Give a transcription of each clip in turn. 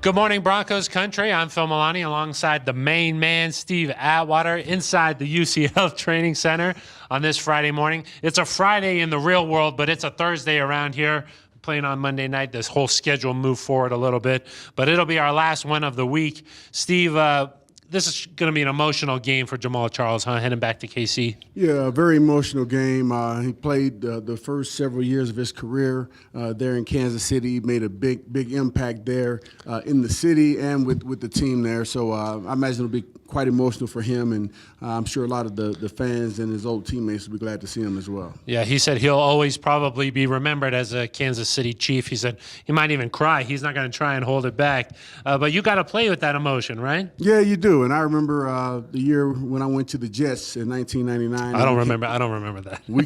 Good morning, Broncos country. I'm Phil Milani alongside the main man, Steve Atwater, inside the UCL Training Center on this Friday morning. It's a Friday in the real world, but it's a Thursday around here. Playing on Monday night, this whole schedule moved forward a little bit, but it'll be our last one of the week. Steve, this is going to be an emotional game for Jamal Charles, huh? Heading back to KC. Yeah, a very emotional game. He played the first several years of his career there in Kansas City. Made a big impact there in the city and with the team there. So I imagine it'll be quite emotional for him, and I'm sure a lot of the fans and his old teammates will be glad to see him as well. Yeah, he said he'll always probably be remembered as a Kansas City Chief. He said he might even cry. He's not going to try and hold it back. But you got to play with that emotion, right? Yeah, you do. And I remember the year when I went to the Jets in 1999. I don't remember that. We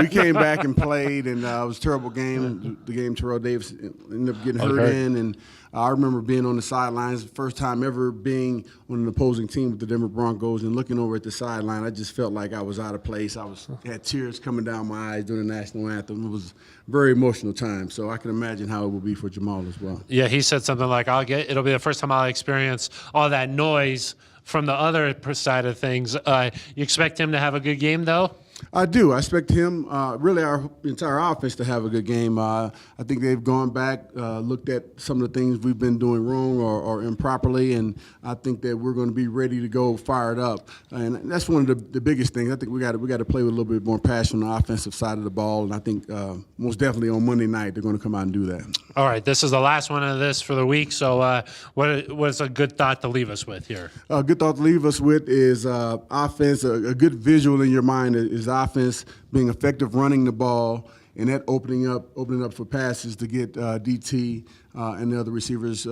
came back and played, and it was a terrible game. The game Terrell Davis ended up getting hurt in, and I remember being on the sidelines, the first time ever being on an opposing team with the Denver Broncos, and looking over at the sideline, I just felt like I was out of place. Had tears coming down my eyes during the national anthem. It was a very emotional time, so I can imagine how it will be for Jamal as well. Yeah, he said something like, it'll be the first time I'll experience all that noise from the other side of things. You expect him to have a good game, though? I do. I expect him, really our entire offense, to have a good game. I think they've gone back, looked at some of the things we've been doing wrong or improperly, and I think that we're going to be ready to go, fired up. And that's one of the biggest things. I think we got to play with a little bit more passion on the offensive side of the ball, and I think most definitely on Monday night they're going to come out and do that. All right, this is the last one of this for the week, so what's a good thought to leave us with here? A good thought to leave us with is offense, a good visual in your mind is offense being effective running the ball, and that opening up for passes to get DT and the other receivers,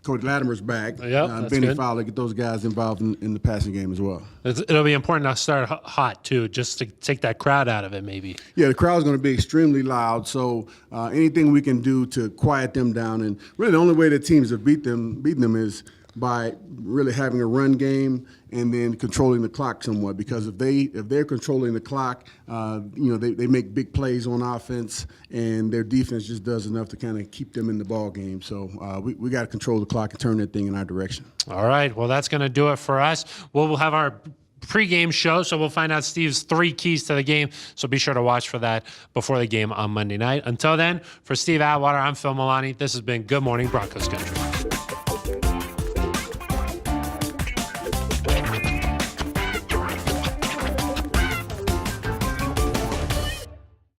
Cody Latimer's back, Benny Fowler, get those guys involved in the passing game as well. It'll be important to start hot, too, just to take that crowd out of it, maybe. Yeah, the crowd's going to be extremely loud, so anything we can do to quiet them down. And really the only way the teams have beaten them is by really having a run game and then controlling the clock somewhat. Because if they're controlling the clock, they make big plays on offense, and their defense just does enough to kind of keep them in the ball game. So we got to control the clock and turn that thing in our direction. All right. Well, that's going to do it for us. We'll have our pregame show, so we'll find out Steve's 3 keys to the game. So be sure to watch for that before the game on Monday night. Until then, for Steve Atwater, I'm Phil Milani. This has been Good Morning Broncos Country.